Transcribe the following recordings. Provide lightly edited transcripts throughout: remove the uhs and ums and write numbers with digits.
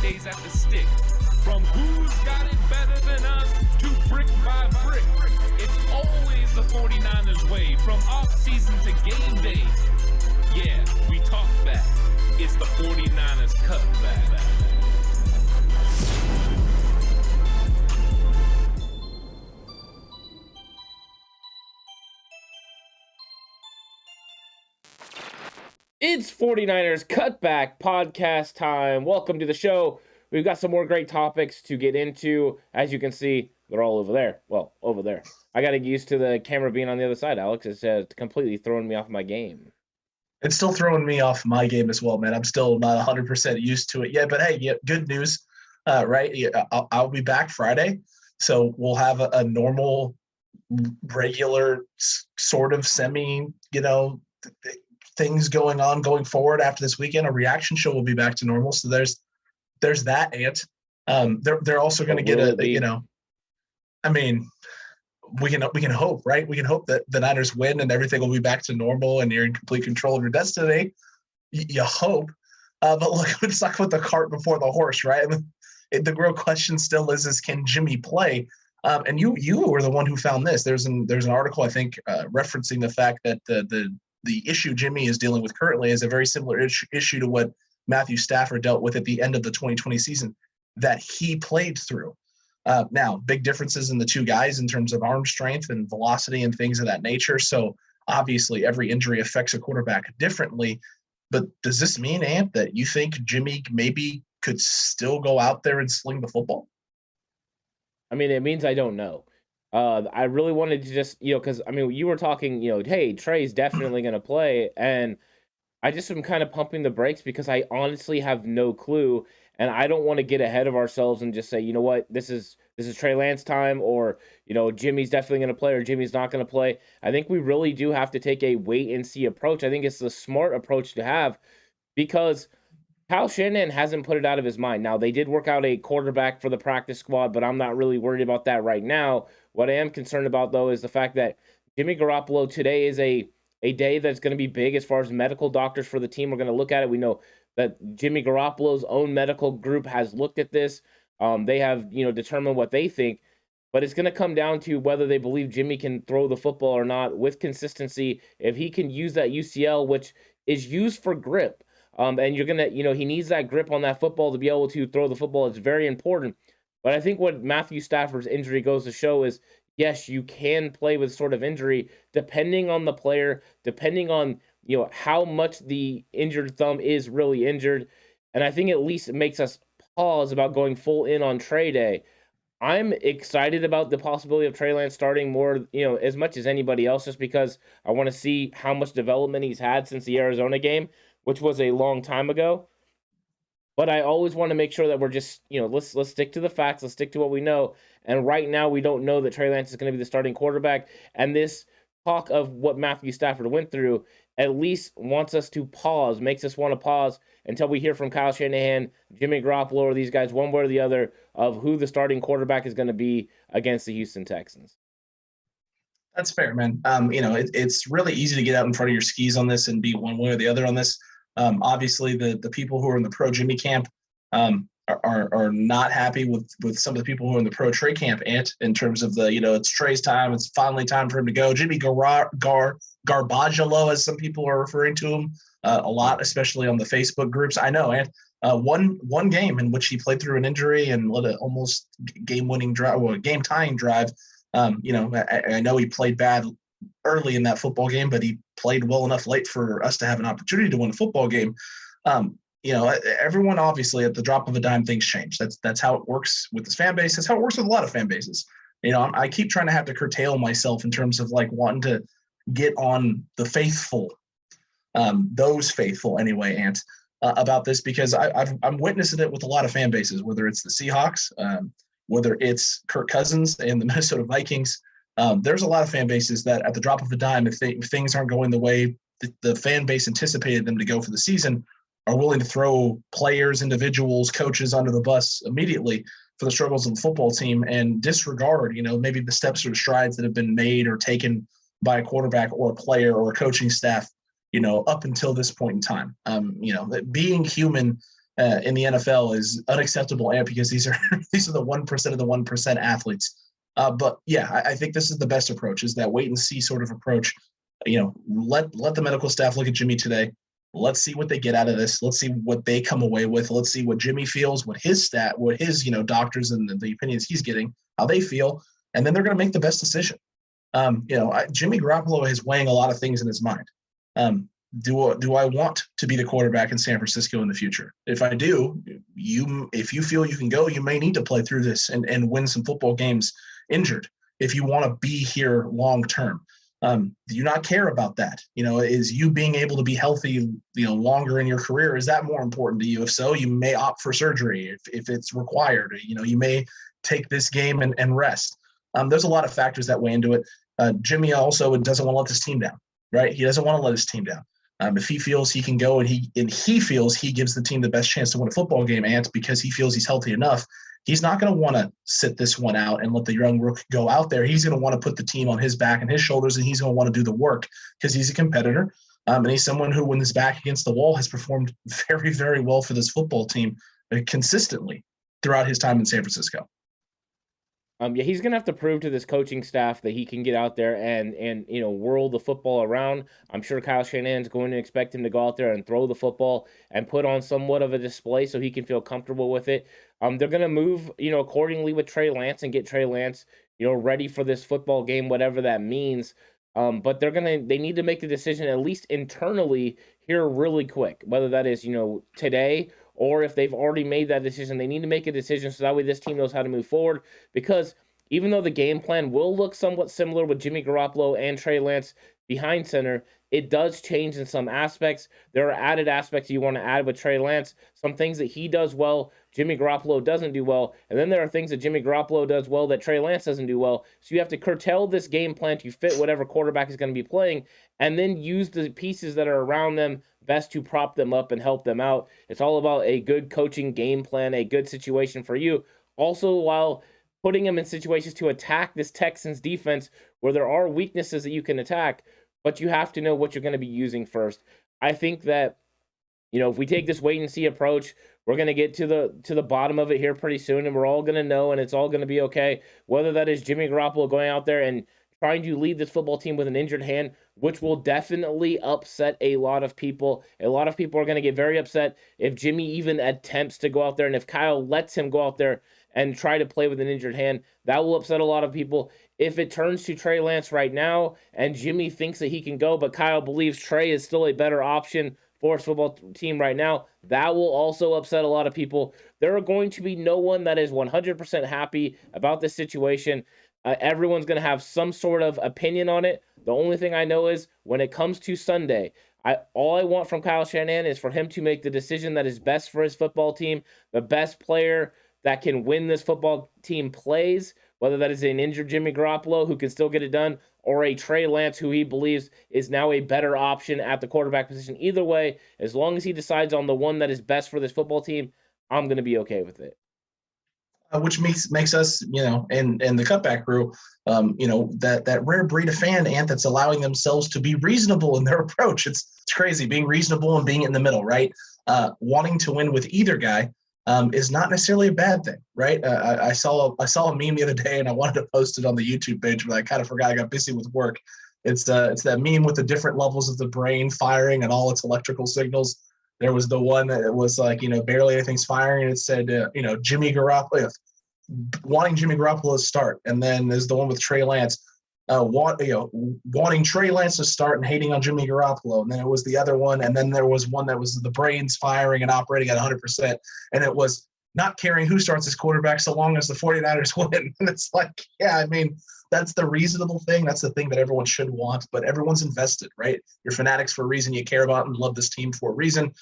Fridays at the stick. From who's got it better than us to brick by brick. It's always the 49ers way, from off-season to game day. Yeah, we talk back. It's the 49ers Cutback. It's 49ers Cutback podcast time. Welcome to the show. We've got some more great topics to get into. As you can see, they're all over there. Well, over there. I got to get used to the camera being on the other side, Alex. It's completely throwing me off my game. It's still throwing me off my game as well, man. I'm still not 100% used to it yet. But, hey, good news, right? I'll be back Friday. So we'll have a normal, regular, sort of semi, things going on going forward after this weekend. A reaction show will be back to normal. So there's that, Ant. They're also going to get we can hope, right? We can hope that the Niners win and everything will be back to normal and you're in complete control of your destiny. You hope. But look, let's talk about the cart before the horse, right? The real question still is can Jimmy play? And you were the one who found this. There's an article, I think, referencing the fact that the issue Jimmy is dealing with currently is a very similar issue to what Matthew Stafford dealt with at the end of the 2020 season that he played through. Now, big differences in the two guys in terms of arm strength and velocity and things of that nature. So obviously every injury affects a quarterback differently. But does this mean, Ant, that you think Jimmy maybe could still go out there and sling the football? I mean, it means I don't know. I really wanted to just, because, you were talking, hey, Trey's definitely going to play. And I just am kind of pumping the brakes because I honestly have no clue. And I don't want to get ahead of ourselves and just say, you know what, this is Trey Lance time, or, Jimmy's definitely going to play or Jimmy's not going to play. I think we really do have to take a wait and see approach. I think it's the smart approach to have because Kyle Shanahan hasn't put it out of his mind. Now, they did work out a quarterback for the practice squad, but I'm not really worried about that right now. What I am concerned about, though, is the fact that Jimmy Garoppolo today is a day that's going to be big as far as medical doctors for the team are going to look at it. We know that Jimmy Garoppolo's own medical group has looked at this. They have, determined what they think. But it's going to come down to whether they believe Jimmy can throw the football or not with consistency. If he can use that UCL, which is used for grip, and you're going to, he needs that grip on that football to be able to throw the football. It's very important. But I think what Matthew Stafford's injury goes to show is, yes, you can play with sort of injury depending on the player, depending on, how much the injured thumb is really injured. And I think at least it makes us pause about going full in on Trey Day. I'm excited about the possibility of Trey Lance starting more, as much as anybody else, just because I want to see how much development he's had since the Arizona game, which was a long time ago. But I always want to make sure that we're just, let's stick to the facts. Let's stick to what we know. And right now, we don't know that Trey Lance is going to be the starting quarterback. And this talk of what Matthew Stafford went through at least wants us to pause, makes us want to pause until we hear from Kyle Shanahan, Jimmy Garoppolo, or these guys, one way or the other, of who the starting quarterback is going to be against the Houston Texans. That's fair, man. It's really easy to get out in front of your skis on this and be one way or the other on this. Obviously, the people who are in the pro Jimmy camp are not happy with some of the people who are in the pro Trey camp, Ant, in terms of the, it's Trey's time. It's finally time for him to go. Jimmy Garoppolo, as some people are referring to him a lot, especially on the Facebook groups. I know, Ant. One game in which he played through an injury and led an almost game-winning drive, or a game-tying drive. I know he played bad early in that football game, but he played well enough late for us to have an opportunity to win a football game. Everyone, obviously, at the drop of a dime, things change. That's how it works with this fan base. That's how it works with a lot of fan bases. I keep trying to have to curtail myself in terms of like wanting to get on the faithful, those faithful anyway, Ant, about this, because I'm witnessing it with a lot of fan bases, whether it's the Seahawks, whether it's Kirk Cousins and the Minnesota Vikings. There's a lot of fan bases that at the drop of a dime, if things aren't going the way the fan base anticipated them to go for the season, are willing to throw players, individuals, coaches under the bus immediately for the struggles of the football team and disregard, maybe the steps or strides that have been made or taken by a quarterback or a player or a coaching staff, up until this point in time. Being human in the NFL is unacceptable, and because these are the 1% of the 1% athletes. But yeah, I think this is the best approach, is that wait and see sort of approach. Let the medical staff look at Jimmy today. Let's see what they get out of this. Let's see what they come away with. Let's see what Jimmy feels, what his doctors and the opinions he's getting, how they feel, and then they're going to make the best decision. Jimmy Garoppolo is weighing a lot of things in his mind. Do I want to be the quarterback in San Francisco in the future? If I do, if you feel you can go, you may need to play through this and win some football games injured if you want to be here long term. Do you not care about that? Is you being able to be healthy, longer in your career, is that more important to you? If so, you may opt for surgery if it's required. You may take this game and rest. There's a lot of factors that weigh into it. Jimmy also doesn't want to let this team down, right? He doesn't want to let his team down. If he feels he can go and he feels he gives the team the best chance to win a football game, and because he feels he's healthy enough, he's not going to want to sit this one out and let the young rook go out there. He's going to want to put the team on his back and his shoulders, and he's going to want to do the work because he's a competitor. And he's someone who, when his back against the wall, has performed very, very well for this football team consistently throughout his time in San Francisco. He's gonna have to prove to this coaching staff that he can get out there and whirl the football around. I'm sure Kyle Shanahan's going to expect him to go out there and throw the football and put on somewhat of a display so he can feel comfortable with it. They're gonna move accordingly with Trey Lance and get Trey Lance ready for this football game, whatever that means. But they need to make the decision at least internally here really quick, whether that is today, or if they've already made that decision, they need to make a decision so that way this team knows how to move forward. Because even though the game plan will look somewhat similar with Jimmy Garoppolo and Trey Lance behind center, it does change in some aspects. There are added aspects you want to add with Trey Lance, some things that he does well, Jimmy Garoppolo doesn't do well, and then there are things that Jimmy Garoppolo does well that Trey Lance doesn't do well. So you have to curtail this game plan to fit whatever quarterback is going to be playing, and then use the pieces that are around them best to prop them up and help them out. It's all about a good coaching game plan, a good situation for you. Also, while putting them in situations to attack this Texans defense where there are weaknesses that you can attack, but you have to know what you're going to be using first. I think that, if we take this wait and see approach, we're going to get to the bottom of it here pretty soon, and we're all going to know, and it's all going to be okay. Whether that is Jimmy Garoppolo going out there and trying to lead this football team with an injured hand, which will definitely upset a lot of people. A lot of people are going to get very upset if Jimmy even attempts to go out there, and if Kyle lets him go out there and try to play with an injured hand. That will upset a lot of people. If it turns to Trey Lance right now and Jimmy thinks that he can go, but Kyle believes Trey is still a better option for his football team right now, that will also upset a lot of people. There are going to be no one that is 100% happy about this situation. Everyone's going to have some sort of opinion on it. The only thing I know is when it comes to Sunday, all I want from Kyle Shanahan is for him to make the decision that is best for his football team. The best player that can win this football team plays, whether that is an injured Jimmy Garoppolo who can still get it done, or a Trey Lance who he believes is now a better option at the quarterback position. Either way, as long as he decides on the one that is best for this football team, I'm going to be okay with it. Which makes us, and the Cutback crew, that rare breed of fan, Ant, that's allowing themselves to be reasonable in their approach. It's crazy being reasonable and being in the middle, right? Wanting to win with either guy is not necessarily a bad thing, right? I saw a meme the other day, and I wanted to post it on the YouTube page, but I kind of forgot. I got busy with work. It's that meme with the different levels of the brain firing and all its electrical signals. There was the one that was like, barely anything's firing, and it said, Jimmy Garoppolo, wanting Jimmy Garoppolo to start. And then there's the one with Trey Lance, wanting Trey Lance to start and hating on Jimmy Garoppolo. And then it was the other one, and then there was one that was the brains firing and operating at 100%. And it was not caring who starts as quarterback so long as the 49ers win. And it's like, yeah, I mean, that's the reasonable thing. That's the thing that everyone should want, but everyone's invested, right? You're fanatics for a reason. You care about and love this team for a reason.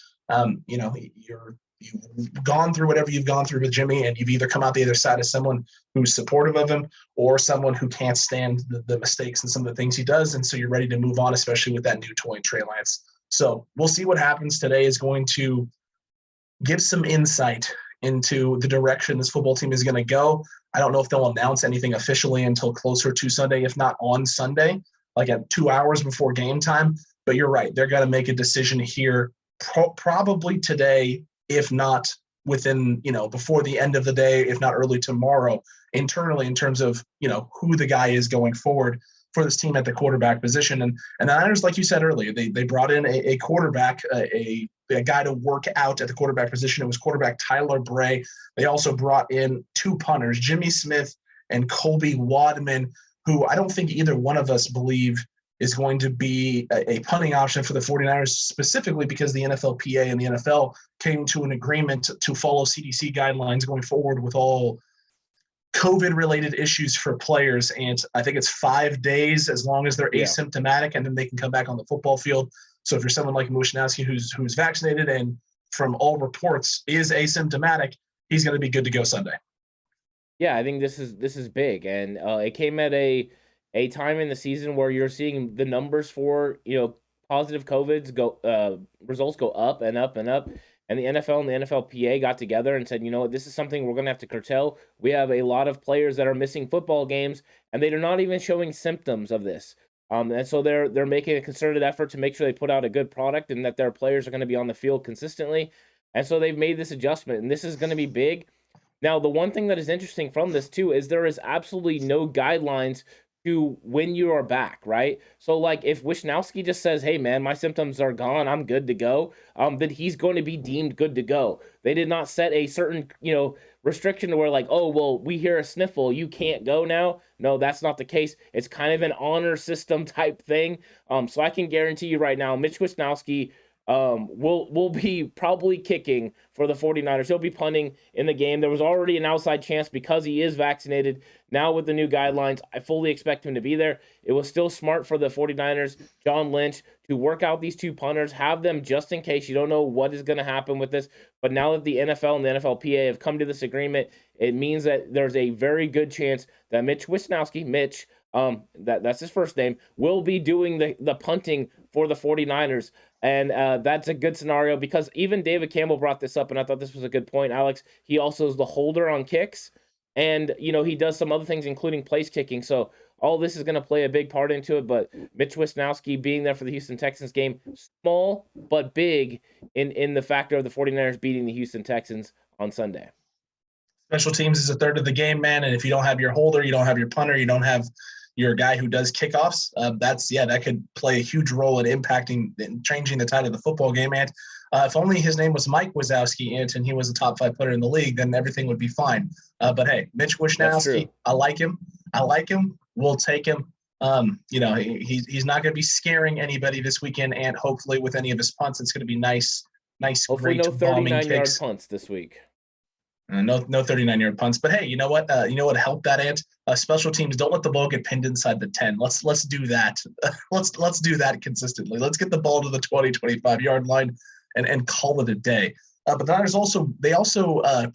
You've gone through whatever you've gone through with Jimmy, and you've either come out the other side as someone who's supportive of him or someone who can't stand the mistakes and some of the things he does. And so you're ready to move on, especially with that new toy, Trey Lance. So we'll see what happens. Today is going to give some insight into the direction this football team is going to go. I don't know if they'll announce anything officially until closer to Sunday, if not on Sunday, like at 2 hours before game time. But you're right. They're going to make a decision here probably today, if not within, before the end of the day, if not early tomorrow, internally in terms of, who the guy is going forward for this team at the quarterback position. And the Niners, like you said earlier, they brought in a quarterback, a guy to work out at the quarterback position. It was quarterback Tyler Bray. They also brought in two punters, Jimmy Smith and Colby Wadman, who I don't think either one of us believe is going to be a punting option for the 49ers, specifically because the NFLPA and the NFL came to an agreement to follow CDC guidelines going forward with all COVID-related issues for players. And I think it's 5 days as long as they're asymptomatic, and then they can come back on the football field. So if you're someone like Wishnowsky who's vaccinated and from all reports is asymptomatic, he's going to be good to go Sunday. Yeah, I think this is big, and it came at a time in the season where you're seeing the numbers for positive COVIDs results go up and up and up, and the NFL and the NFLPA got together and said, this is something we're going to have to curtail. We have a lot of players that are missing football games, and they're not even showing symptoms of this. And so they're making a concerted effort to make sure they put out a good product and that their players are going to be on the field consistently. And so they've made this adjustment, and this is going to be big. Now, the one thing that is interesting from this, too, is there is absolutely no guidelines to when you are back, right? So, like, if Wishnowsky just says, hey, man, my symptoms are gone, I'm good to go, then he's going to be deemed good to go. They did not set a certain, restriction to where, like, oh, well, we hear a sniffle, you can't go now. No, that's not the case. It's kind of an honor system type thing. So I can guarantee you right now, Mitch Wishnowsky will be probably kicking for the 49ers. He'll be punting in the game. There was already an outside chance because he is vaccinated. Now with the new guidelines, I fully expect him to be there. It was still smart for the 49ers, John Lynch, to work out these two punters, have them just in case. You don't know what is going to happen with this. But now that the NFL and the NFLPA have come to this agreement, it means that there's a very good chance that Mitch Wishnowsky, that's his first name, will be doing the punting for the 49ers. And that's a good scenario because even David Campbell brought this up, and I thought this was a good point, Alex. He also is the holder on kicks, and, he does some other things, including place kicking. So all this is going to play a big part into it, but Mitch Wishnowsky being there for the Houston Texans game, small but big in the factor of the 49ers beating the Houston Texans on Sunday. Special teams is a third of the game, man, and if you don't have your holder, you don't have your punter, you don't have your guy who does kickoffs, that could play a huge role in impacting and changing the tide of the football game. And if only his name was Mike Wazowski and he was a top 5 punter in the league, then everything would be fine. But hey, Mitch Wishnowsky, I like him. We'll take him. He's not going to be scaring anybody this weekend, and hopefully with any of his punts, it's going to be nice, hopefully great no 39-yard punts this week. No 39-yard punts. But hey, you know what? Help that, Ant? Special teams, don't let the ball get pinned inside the 10. Let's do that. let's do that consistently. Let's get the ball to the 20, 25-yard line and call it a day. But the Niners also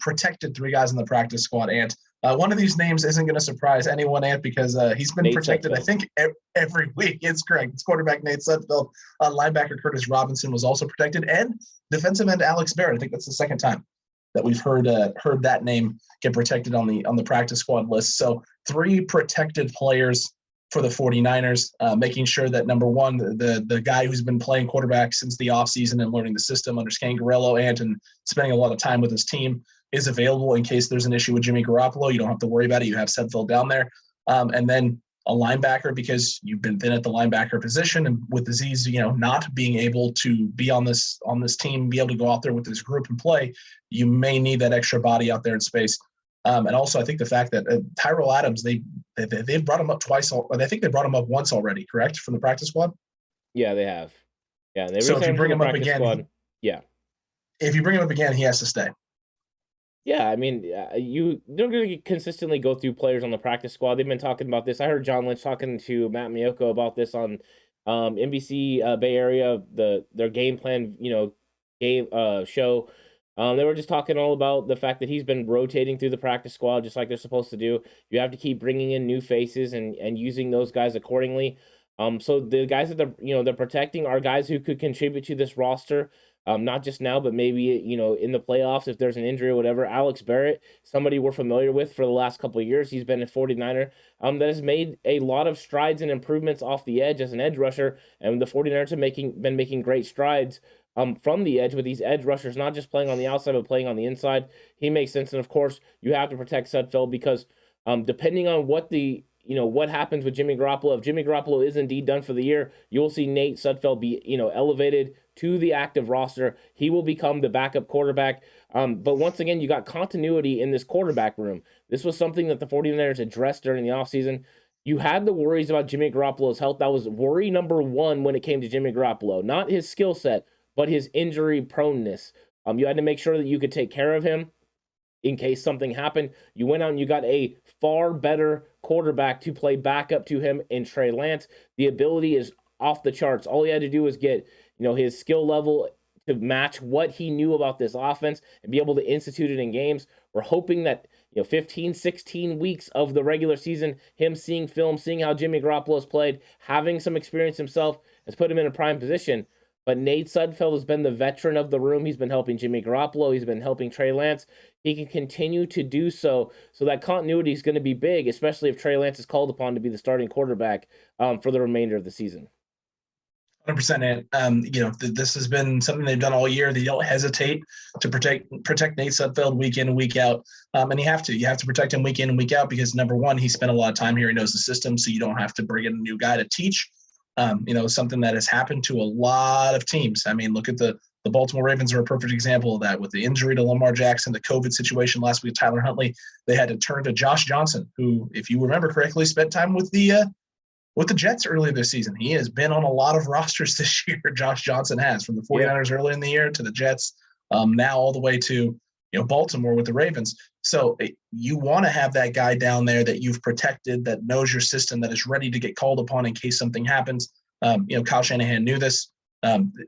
protected 3 guys in the practice squad, Ant. One of these names isn't going to surprise anyone, Ant, because he's been protected, Sudfeld. I think, every week. It's correct. It's quarterback Nate Sudfeld. Linebacker Curtis Robinson was also protected, and defensive end Alex Barrett. I think that's the second time that we've heard that name get protected on the practice squad list. So 3 protected players for the 49ers, making sure that, number one, the guy who's been playing quarterback since the offseason and learning the system under Scangarello and spending a lot of time with his team is available in case there's an issue with Jimmy Garoppolo. You don't have to worry about it. You have Sudfeld down there. And then a linebacker, because you've been thin at the linebacker position, and with Azeez, not being able to be on this team, be able to go out there with this group and play, you may need that extra body out there in space. And also, I think the fact that Tyrell Adams, they've brought him up twice. I think they brought him up once already, correct, from the practice squad? Yeah, they have. Yeah, so if you bring him up again, if you bring him up again, he has to stay. Yeah, I mean, they're going to consistently go through players on the practice squad. They've been talking about this. I heard John Lynch talking to Matt Miyoko about this on NBC Bay Area, their game plan, game show. They were just talking all about the fact that he's been rotating through the practice squad just like they're supposed to do. You have to keep bringing in new faces and using those guys accordingly. So the guys that they're protecting are guys who could contribute to this roster. Not just now, but maybe, in the playoffs, if there's an injury or whatever. Alex Barrett, somebody we're familiar with for the last couple of years. He's been a 49er that has made a lot of strides and improvements off the edge as an edge rusher, and the 49ers have been making great strides from the edge with these edge rushers, not just playing on the outside, but playing on the inside. He makes sense. And of course, you have to protect Sudfeld because depending on what happens with Jimmy Garoppolo, if Jimmy Garoppolo is indeed done for the year, you'll see Nate Sudfeld be, elevated to the active roster. He will become the backup quarterback. But once again, you got continuity in this quarterback room. This was something that the 49ers addressed during the offseason. You had the worries about Jimmy Garoppolo's health. That was worry number one when it came to Jimmy Garoppolo. Not his skill set, but his injury proneness. You had to make sure that you could take care of him in case something happened. You went out and you got a far better quarterback to play backup to him in Trey Lance. The ability is off the charts. All he had to do was get, his skill level to match what he knew about this offense and be able to institute it in games. We're hoping that 15, 16 weeks of the regular season, him seeing film, seeing how Jimmy Garoppolo's played, having some experience himself has put him in a prime position. But Nate Sudfeld has been the veteran of the room. He's been helping Jimmy Garoppolo. He's been helping Trey Lance. He can continue to do so. So that continuity is going to be big, especially if Trey Lance is called upon to be the starting quarterback for the remainder of the season. 100%. This has been something they've done all year. They don't hesitate to protect Nate Sudfeld week in and week out. And you have to protect him week in and week out because number one, he spent a lot of time here. He knows the system, so you don't have to bring in a new guy to teach. Something that has happened to a lot of teams. I mean, look at the Baltimore Ravens are a perfect example of that. With the injury to Lamar Jackson, the COVID situation last week, Tyler Huntley, they had to turn to Josh Johnson, who, if you remember correctly, spent time with the Jets earlier this season. He has been on a lot of rosters this year. Josh Johnson has, from the 49ers early in the year to the Jets, now all the way to Baltimore with the Ravens. So you want to have that guy down there that you've protected, that knows your system, that is ready to get called upon in case something happens. Kyle Shanahan knew this.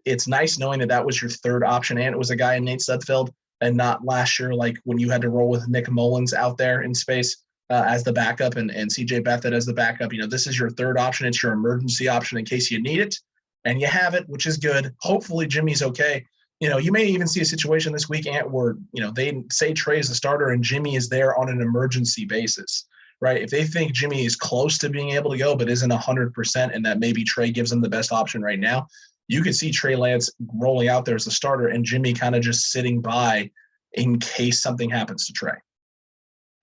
It's nice knowing that was your third option, and it was a guy in Nate Sudfeld, and not last year like when you had to roll with Nick Mullins out there in space as the backup and CJ Beathard as the backup. This is your third option. It's your emergency option in case you need it, and you have it, which is good. Hopefully Jimmy's okay. You may even see a situation this week, Ant, where, they say Trey is the starter and Jimmy is there on an emergency basis, right? If they think Jimmy is close to being able to go but isn't 100% and that maybe Trey gives them the best option right now, you could see Trey Lance rolling out there as the starter and Jimmy kind of just sitting by in case something happens to Trey.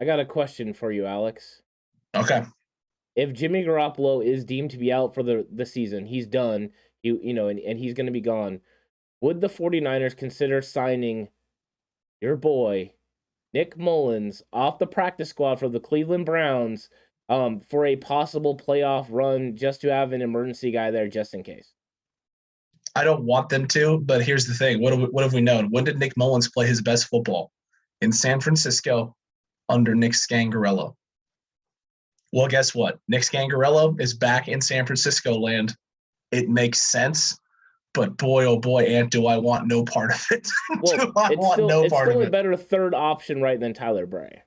I got a question for you, Alex. Okay. If Jimmy Garoppolo is deemed to be out for the season, he's done, and he's going to be gone, would the 49ers consider signing your boy, Nick Mullins, off the practice squad for the Cleveland Browns for a possible playoff run just to have an emergency guy there just in case? I don't want them to, but here's the thing. What have we known? When did Nick Mullins play his best football? In San Francisco under Nick Scangarello. Well, guess what? Nick Scangarello is back in San Francisco land. It makes sense. But boy, oh boy, Ant, do I want no part of it. Well, it's still a better third option, right, than Tyler Bray.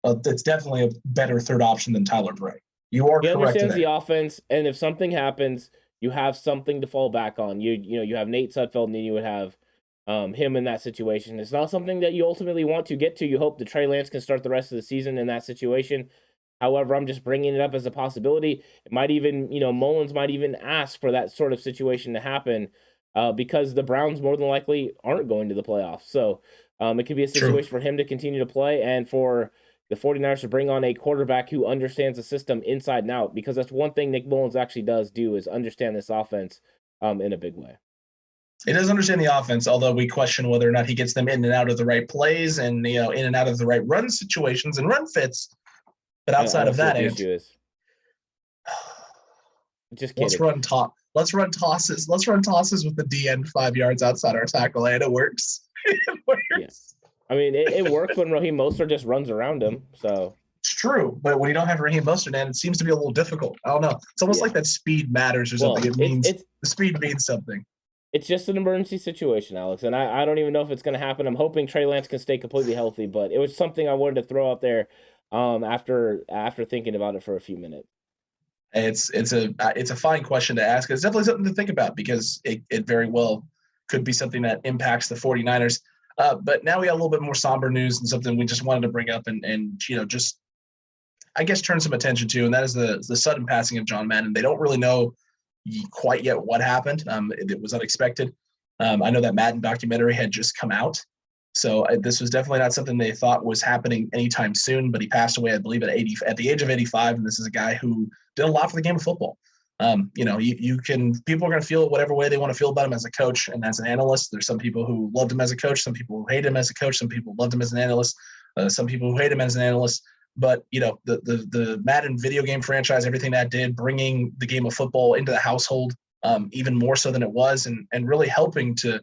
It's definitely a better third option than Tyler Bray. You are correct. He understands the offense, and if something happens, you have something to fall back on. You have Nate Sudfeld, and then you would have him in that situation. It's not something that you ultimately want to get to. You hope that Trey Lance can start the rest of the season in that situation. However, I'm just bringing it up as a possibility. It might even, Mullins might even ask for that sort of situation to happen because the Browns more than likely aren't going to the playoffs. So it could be a situation for him to continue to play and for the 49ers to bring on a quarterback who understands the system inside and out, because that's one thing Nick Mullins actually does do is understand this offense in a big way. He does understand the offense, although we question whether or not he gets them in and out of the right plays and, in and out of the right run situations and run fits. But outside of that, just kidding. Let's run tosses. Let's run tosses with the DN 5 yards outside our tackle, and it works. It works. Yeah. I mean, it works when Raheem Mostert just runs around him. So it's true, but when you don't have Raheem Mostert, and it seems to be a little difficult. I don't know. It's almost like that speed matters or something. It means the speed means something. It's just an emergency situation, Alex, and I don't even know if it's going to happen. I'm hoping Trey Lance can stay completely healthy, but it was something I wanted to throw out there after thinking about it for a few minutes. It's a fine question to ask. It's definitely something to think about because it very well could be something that impacts the 49ers. But now we got a little bit more somber news and something we just wanted to bring up and just I guess turn some attention to, and that is the sudden passing of John Madden. They don't really know quite yet what happened. It was unexpected. I know that Madden documentary had just come out. So this was definitely not something they thought was happening anytime soon, but he passed away, I believe, at the age of 85. And this is a guy who did a lot for the game of football. You can, people are going to feel whatever way they want to feel about him as a coach and as an analyst. There's some people who loved him as a coach, some people who hate him as a coach, some people loved him as an analyst, some people who hate him as an analyst. But, the Madden video game franchise, everything that did, bringing the game of football into the household, even more so than it was, and really helping to,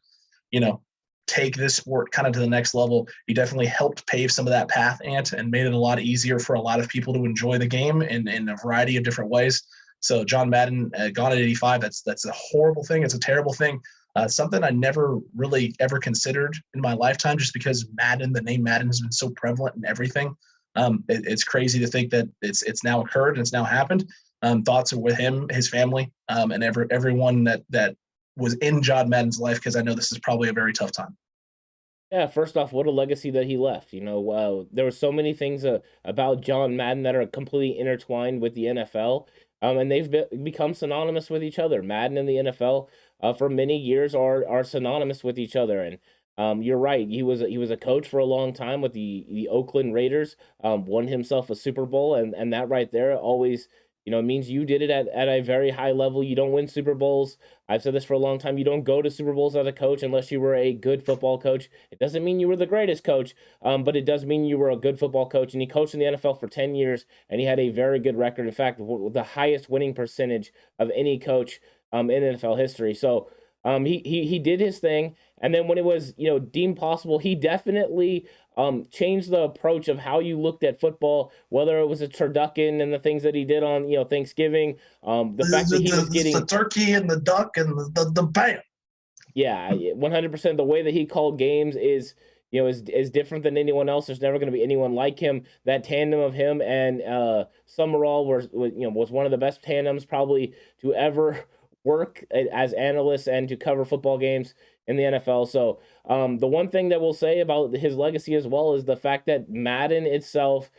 take this sport kind of to the next level. He definitely helped pave some of that path, and made it a lot easier for a lot of people to enjoy the game in a variety of different ways. So John Madden, gone at 85, that's a horrible thing. It's a terrible thing. Something I never really ever considered in my lifetime, just because Madden, the name Madden, has been so prevalent in everything. It's crazy to think that it's now occurred and it's now happened. Thoughts are with him, his family, and everyone that was in John Madden's life, because I know this is probably a very tough time. Yeah, first off, what a legacy that he left. Wow, there were so many things about John Madden that are completely intertwined with the NFL, and they've become synonymous with each other. Madden and the NFL, for many years, are synonymous with each other. And you're right, he was a coach for a long time with the Oakland Raiders. Won himself a Super Bowl, and that right there always means you did it at a very high level. You don't win Super Bowls. I've said this for a long time. You don't go to Super Bowls as a coach unless you were a good football coach. It doesn't mean you were the greatest coach, but it does mean you were a good football coach. And he coached in the NFL for 10 years, and he had a very good record. In fact, the highest winning percentage of any coach in NFL history. So he did his thing, and then when it was deemed possible, he definitely changed the approach of how you looked at football. Whether it was a turducken and the things that he did on Thanksgiving, the fact that he was getting the turkey and the duck and the bam. Yeah, 100%. The way that he called games is different than anyone else. There's never going to be anyone like him. That tandem of him and Summerall was one of the best tandems probably to ever work as analysts and to cover football games in the NFL. So the one thing that we'll say about his legacy as well is the fact that Madden itself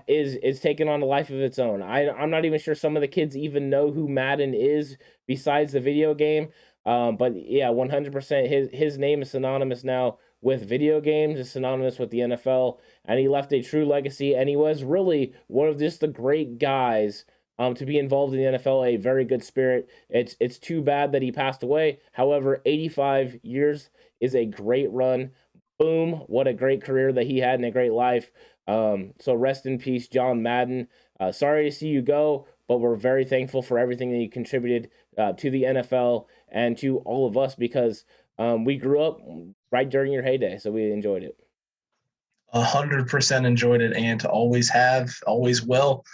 is taking on a life of its own. I'm not even sure some of the kids even know who Madden is besides the video game. But yeah, 100%. His name is synonymous now with video games. It's synonymous with the NFL, and he left a true legacy. And he was really one of just the great guys to be involved in the NFL. A very good spirit. It's too bad that he passed away. However, 85 years is a great run. Boom! What a great career that he had and a great life. So rest in peace, John Madden. Sorry to see you go, but we're very thankful for everything that you contributed to the NFL and to all of us, because we grew up right during your heyday, so we enjoyed it. 100% enjoyed it, and always have, always will.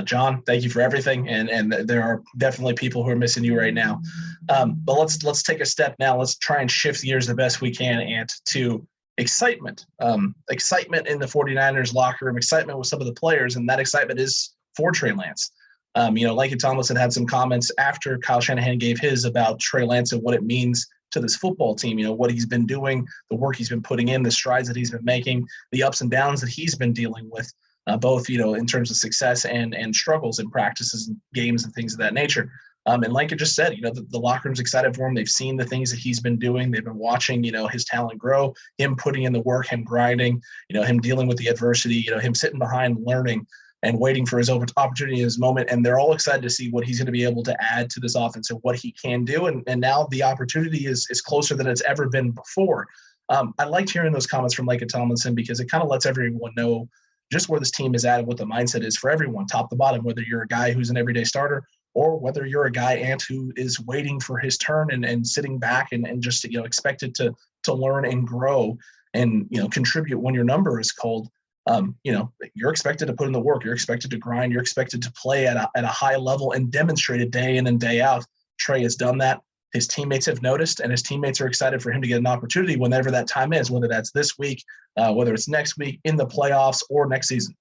John, thank you for everything, and there are definitely people who are missing you right now. But let's take a step now. Let's try and shift gears the best we can, and to excitement. Excitement in the 49ers locker room, excitement with some of the players, and that excitement is for Trey Lance. Lincoln Tomlinson had some comments after Kyle Shanahan gave his about Trey Lance and what it means to this football team, what he's been doing, the work he's been putting in, the strides that he's been making, the ups and downs that he's been dealing with, both, in terms of success and struggles in practices and games and things of that nature. And like I just said, the locker room's excited for him. They've seen the things that he's been doing. They've been watching, his talent grow, him putting in the work, him grinding, him dealing with the adversity, him sitting behind learning and waiting for his opportunity in his moment. And they're all excited to see what he's going to be able to add to this offense and what he can do. And now the opportunity is closer than it's ever been before. I liked hearing those comments from Lincoln Tomlinson, because it kind of lets everyone know just where this team is at and what the mindset is for everyone, top to bottom, whether you're a guy who's an everyday starter or whether you're a guy, Ant, who is waiting for his turn and sitting back and just, expected to learn and grow and, contribute when your number is called. You're expected to put in the work. You're expected to grind. You're expected to play at a high level and demonstrate it day in and day out. Trey has done that. His teammates have noticed, and his teammates are excited for him to get an opportunity whenever that time is, whether that's this week, whether it's next week, in the playoffs, or next season.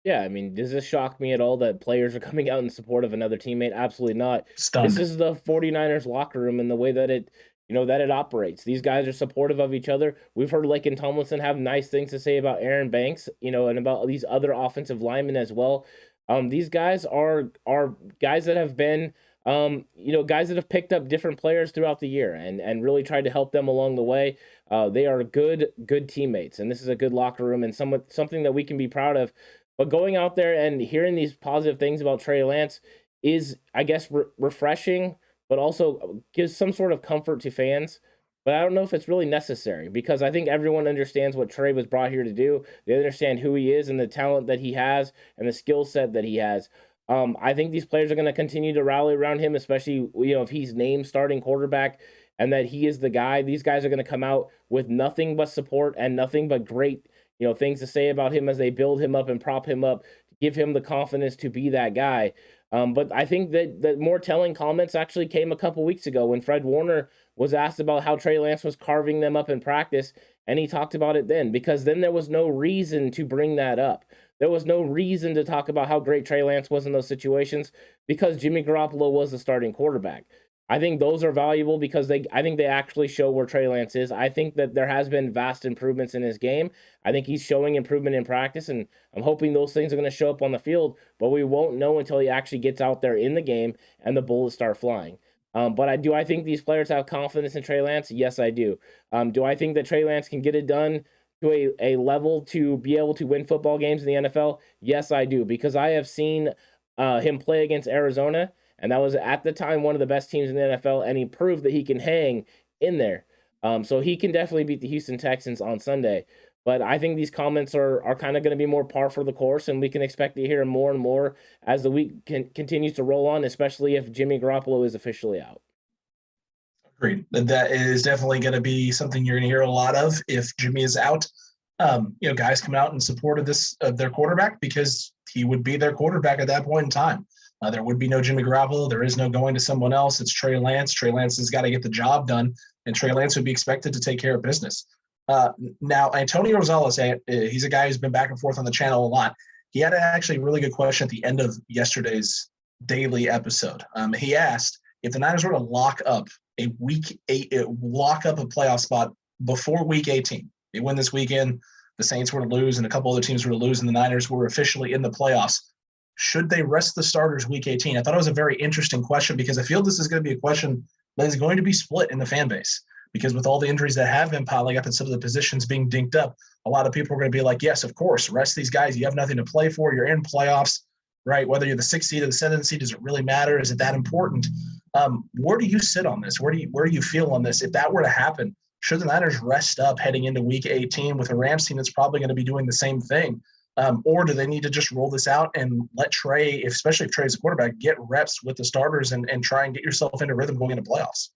Yeah, I mean, does this shock me at all that players are coming out in support of another teammate? Absolutely not. Stunned. This is the 49ers locker room and the way that it operates. These guys are supportive of each other. We've heard Laken Tomlinson have nice things to say about Aaron Banks, and about these other offensive linemen as well. These guys are guys that have been Guys that have picked up different players throughout the year and really tried to help them along the way. They are good teammates, and this is a good locker room and something that we can be proud of. But going out there and hearing these positive things about Trey Lance is, I guess, refreshing, but also gives some sort of comfort to fans. But I don't know if it's really necessary, because I think everyone understands what Trey was brought here to do. They understand who he is and the talent that he has and the skill set that he has. I think these players are going to continue to rally around him, especially if he's named starting quarterback and that he is the guy. These guys are going to come out with nothing but support and nothing but great things to say about him as they build him up and prop him up, give him the confidence to be that guy. But I think that more telling comments actually came a couple weeks ago when Fred Warner was asked about how Trey Lance was carving them up in practice, and he talked about it then, because then there was no reason to bring that up. There was no reason to talk about how great Trey Lance was in those situations, because Jimmy Garoppolo was the starting quarterback. I think those are valuable because I think they actually show where Trey Lance is. I think that there has been vast improvements in his game. I think he's showing improvement in practice, and I'm hoping those things are going to show up on the field, but we won't know until he actually gets out there in the game and the bullets start flying. But I think these players have confidence in Trey Lance? Yes, I do. Do I think that Trey Lance can get it done to a level to be able to win football games in the NFL? Yes, I do, because I have seen him play against Arizona, and that was at the time one of the best teams in the NFL, and he proved that he can hang in there. So he can definitely beat the Houston Texans on Sunday. But I think these comments are kind of going to be more par for the course, and we can expect to hear more and more as the week continues to roll on, especially if Jimmy Garoppolo is officially out. Agreed. That is definitely going to be something you're going to hear a lot of if Jimmy is out. Guys coming out in support of their quarterback, because he would be their quarterback at that point in time. There would be no Jimmy Garoppolo. There is no going to someone else. It's Trey Lance. Trey Lance has got to get the job done, and Trey Lance would be expected to take care of business. Now, Antonio Rosales, he's a guy who's been back and forth on the channel a lot. He had actually a really good question at the end of yesterday's daily episode. He asked if the Niners were to lock up a playoff spot before week 18. They win this weekend, the Saints were to lose, and a couple other teams were to lose, and the Niners were officially in the playoffs. Should they rest the starters week 18? I thought it was a very interesting question, because I feel this is going to be a question that is going to be split in the fan base, because with all the injuries that have been piling up and some of the positions being dinked up, a lot of people are going to be like, yes, of course, rest these guys. You have nothing to play for. You're in playoffs, right? Whether you're the 6th seed or the 7th seed, does it really matter? Is it that important? Where do you sit on this? Where do you feel on this? If that were to happen, should the Niners rest up heading into week 18 with a Rams team that's probably going to be doing the same thing? Or do they need to just roll this out and let Trey, especially if Trey's a quarterback, get reps with the starters and try and get yourself into rhythm going into playoffs?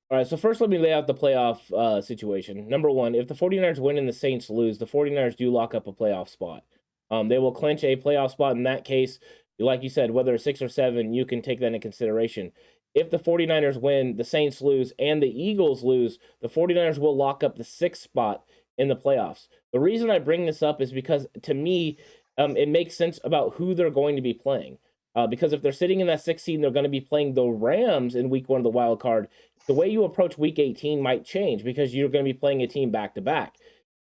All right, so first let me lay out the playoff situation. Number one, if the 49ers win and the Saints lose, the 49ers do lock up a playoff spot. They will clinch a playoff spot. In that case, like you said, whether it's 6 or 7, you can take that into consideration. If the 49ers win, the Saints lose, and the Eagles lose, the 49ers will lock up the 6th spot in the playoffs. The reason I bring this up is because, to me, it makes sense about who they're going to be playing. Because if they're sitting in that 6th seed and they're going to be playing the Rams in week 1 of the wild card, the way you approach week 18 might change, because you're going to be playing a team back-to-back.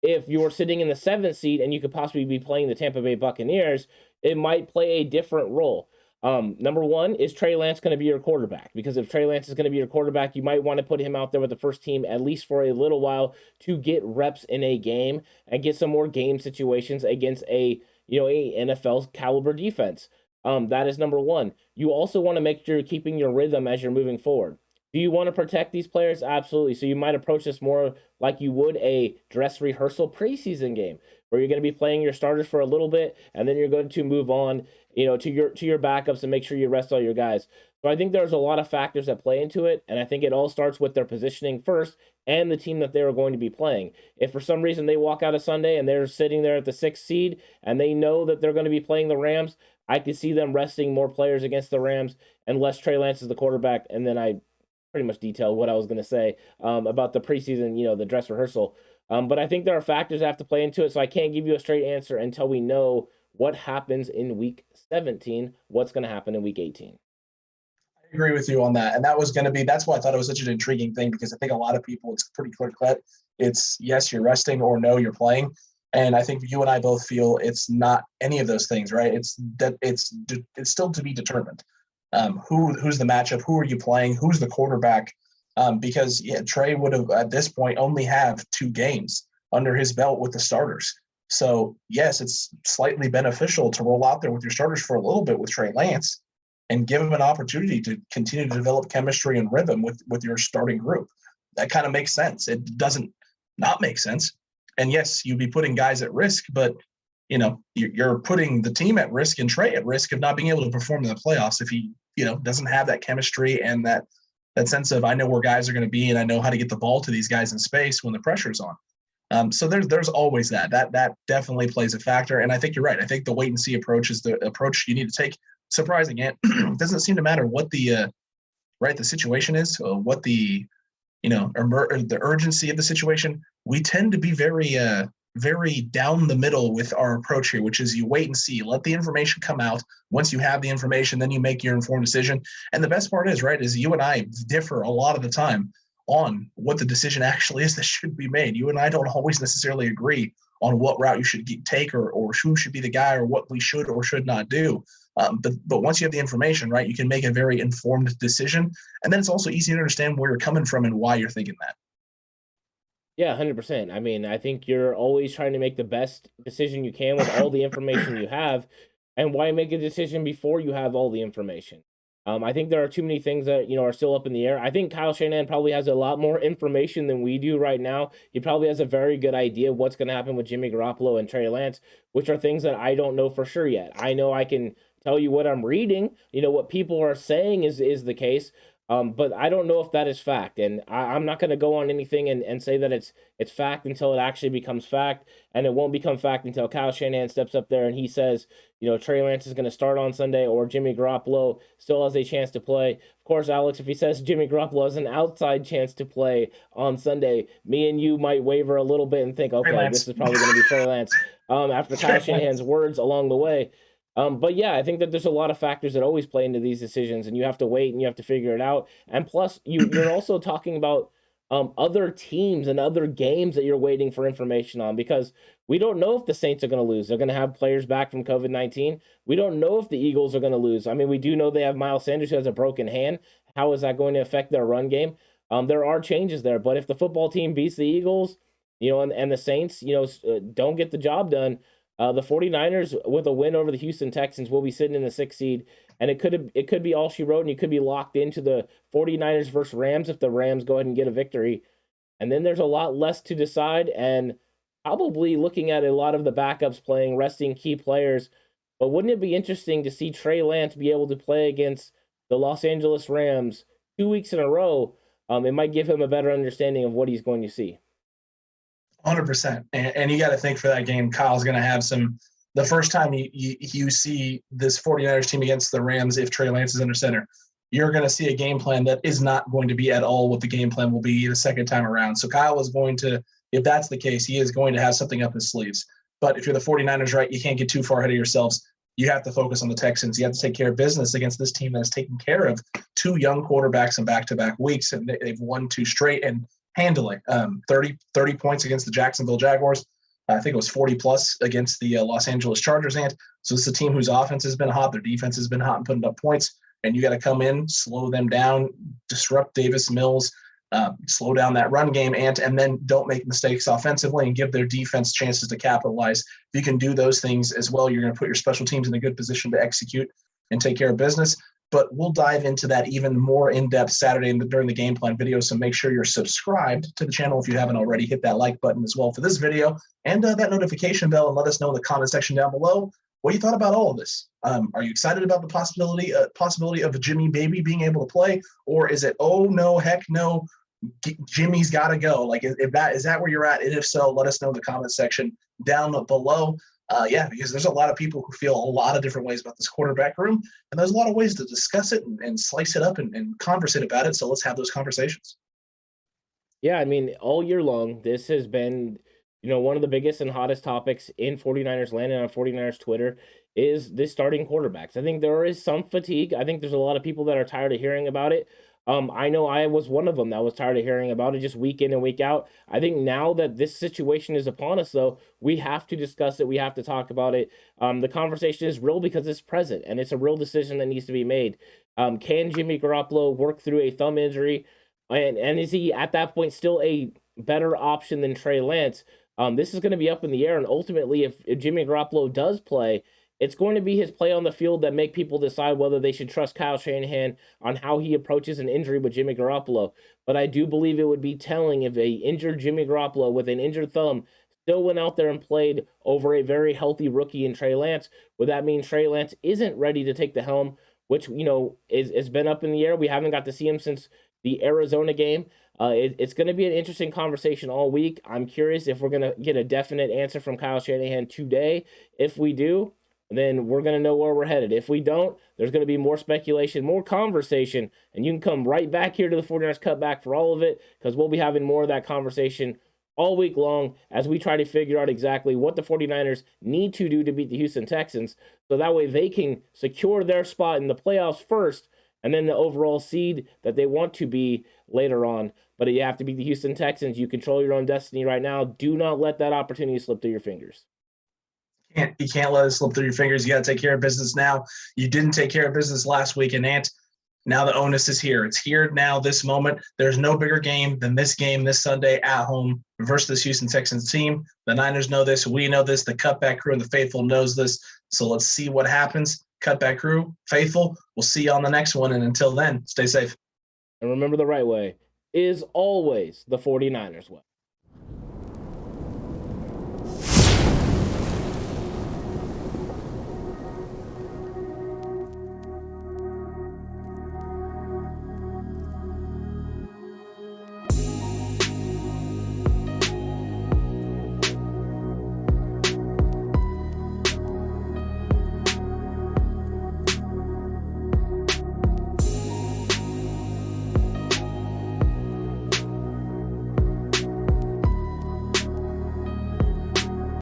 If you're sitting in the 7th seed and you could possibly be playing the Tampa Bay Buccaneers, it might play a different role. Number one, is Trey Lance going to be your quarterback? Because if Trey Lance is going to be your quarterback, you might want to put him out there with the first team at least for a little while to get reps in a game and get some more game situations against a NFL caliber defense. That is number one. You also want to make sure you're keeping your rhythm as you're moving forward. Do you want to protect these players? Absolutely. So you might approach this more like you would a dress rehearsal preseason game, where you're going to be playing your starters for a little bit, and then you're going to move on, to your backups and make sure you rest all your guys. So I think there's a lot of factors that play into it, and I think it all starts with their positioning first and the team that they are going to be playing. If for some reason they walk out of Sunday and they're sitting there at the 6th seed and they know that they're going to be playing the Rams, I could see them resting more players against the Rams unless Trey Lance is the quarterback, and then I pretty much detailed what I was going to say about the preseason, the dress rehearsal. But I think there are factors that have to play into it, so I can't give you a straight answer until we know what happens in week 17, what's going to happen in week 18. I agree with you on that. And that's why I thought it was such an intriguing thing, because I think a lot of people, it's pretty clear cut. It's yes, you're resting, or no, you're playing. And I think you and I both feel it's not any of those things, right? It's still to be determined. who's the matchup, who are you playing, who's the quarterback, because Trey would have at this point only have 2 games under his belt with the starters. So yes, it's slightly beneficial to roll out there with your starters for a little bit with Trey Lance and give him an opportunity to continue to develop chemistry and rhythm with your starting group. That kind of makes sense. It doesn't not make sense. And yes, you'd be putting guys at risk, but you're putting the team at risk and Trey at risk of not being able to perform in the playoffs if he, doesn't have that chemistry and that sense of I know where guys are going to be and I know how to get the ball to these guys in space when the pressure's on. So there's always that definitely plays a factor. And I think you're right. I think the wait and see approach is the approach you need to take. Surprising it doesn't seem to matter what the situation is, what the the urgency of the situation. We tend to be very down the middle with our approach here, which is you wait and see, let the information come out. Once you have the information, then you make your informed decision. And the best part is you and I differ a lot of the time on what the decision actually is that should be made. You and I don't always necessarily agree on what route you should take or who should be the guy or what we should or should not do. But once you have the information, right, you can make a very informed decision. And then it's also easy to understand where you're coming from and why you're thinking that. Yeah, 100%. I mean, I think you're always trying to make the best decision you can with all the information you have. And why make a decision before you have all the information? I think there are too many things that, are still up in the air. I think Kyle Shanahan probably has a lot more information than we do right now. He probably has a very good idea of what's going to happen with Jimmy Garoppolo and Trey Lance, which are things that I don't know for sure yet. I know I can tell you what I'm reading, what people are saying is the case. But I don't know if that is fact, and I'm not going to go on anything and say that it's fact until it actually becomes fact, and it won't become fact until Kyle Shanahan steps up there and he says, Trey Lance is going to start on Sunday or Jimmy Garoppolo still has a chance to play. Of course, Alex, if he says Jimmy Garoppolo has an outside chance to play on Sunday, me and you might waver a little bit and think, okay, this is probably going to be Trey Lance after Kyle Shanahan's words along the way. But yeah, I think that there's a lot of factors that always play into these decisions, and you have to wait and you have to figure it out. And plus, you're also talking about other teams and other games that you're waiting for information on, because we don't know if the Saints are going to lose. They're going to have players back from COVID-19. We don't know if the Eagles are going to lose. I mean, we do know they have Miles Sanders who has a broken hand. How is that going to affect their run game? There are changes there, but if the football team beats the Eagles, and the Saints, don't get the job done, the 49ers with a win over the Houston Texans will be sitting in the 6th seed, and it could be all she wrote, and you could be locked into the 49ers versus Rams if the Rams go ahead and get a victory. And then there's a lot less to decide, and probably looking at a lot of the backups playing, resting key players. But wouldn't it be interesting to see Trey Lance be able to play against the Los Angeles Rams 2 weeks in a row? It might give him a better understanding of what he's going to see. 100%. And you got to think for that game, Kyle's going to have the first time you see this 49ers team against the Rams, if Trey Lance is under center, you're going to see a game plan that is not going to be at all what the game plan will be the second time around. So Kyle is going to, if that's the case, he is going to have something up his sleeves. But if you're the 49ers, right, you can't get too far ahead of yourselves. You have to focus on the Texans. You have to take care of business against this team that has taken care of 2 young quarterbacks in back-to-back weeks, and they've won 2 straight and handily. 30 points against the Jacksonville Jaguars. I think it was 40-plus against the Los Angeles Chargers. And so it's a team whose offense has been hot. Their defense has been hot and putting up points. And you got to come in, slow them down, disrupt Davis Mills, slow down that run game, and then don't make mistakes offensively and give their defense chances to capitalize. If you can do those things as well, you're going to put your special teams in a good position to execute and take care of business. But we'll dive into that even more in-depth Saturday during the game plan video, so make sure you're subscribed to the channel if you haven't already. Hit that like button as well for this video and that notification bell, and let us know in the comment section down below what you thought about all of this. Are you excited about the possibility of Jimmy Baby being able to play, or is it, oh, no, heck no, Jimmy's got to go? Like, is that where you're at? And if so, let us know in the comment section down below. Because there's a lot of people who feel a lot of different ways about this quarterback room, and there's a lot of ways to discuss it and slice it up and conversate about it. So let's have those conversations. Yeah, I mean, all year long, this has been, one of the biggest and hottest topics in 49ers land and on 49ers Twitter is this starting quarterbacks. I think there is some fatigue. I think there's a lot of people that are tired of hearing about it. I know I was one of them that was tired of hearing about it just week in and week out. I think now that this situation is upon us, though, we have to discuss it. We have to talk about it. The conversation is real because it's present and it's a real decision that needs to be made. Can Jimmy Garoppolo work through a thumb injury? And is he at that point still a better option than Trey Lance? This is going to be up in the air. And ultimately, if Jimmy Garoppolo does play, it's going to be his play on the field that make people decide whether they should trust Kyle Shanahan on how he approaches an injury with Jimmy Garoppolo. But I do believe it would be telling if a injured Jimmy Garoppolo with an injured thumb still went out there and played over a very healthy rookie in Trey Lance. Would that mean Trey Lance isn't ready to take the helm, which, is been up in the air? We haven't got to see him since the Arizona game. It's going to be an interesting conversation all week. I'm curious if we're going to get a definite answer from Kyle Shanahan today. If we do, then we're going to know where we're headed. If we don't, there's going to be more speculation, more conversation, and you can come right back here to the 49ers Cutback for all of it, because we'll be having more of that conversation all week long as we try to figure out exactly what the 49ers need to do to beat the Houston Texans, so that way they can secure their spot in the playoffs first, and then the overall seed that they want to be later on. But you have to beat the Houston Texans. You control your own destiny right now. Do not let that opportunity slip through your fingers. You can't let it slip through your fingers. You got to take care of business now. You didn't take care of business last week, and now the onus is here. It's here now, this moment. There's no bigger game than this game this Sunday at home versus this Houston Texans team. The Niners know this. We know this. The Cutback crew and the faithful knows this. So let's see what happens. Cutback crew, faithful, we'll see you on the next one. And until then, stay safe. And remember, the right way is always the 49ers way.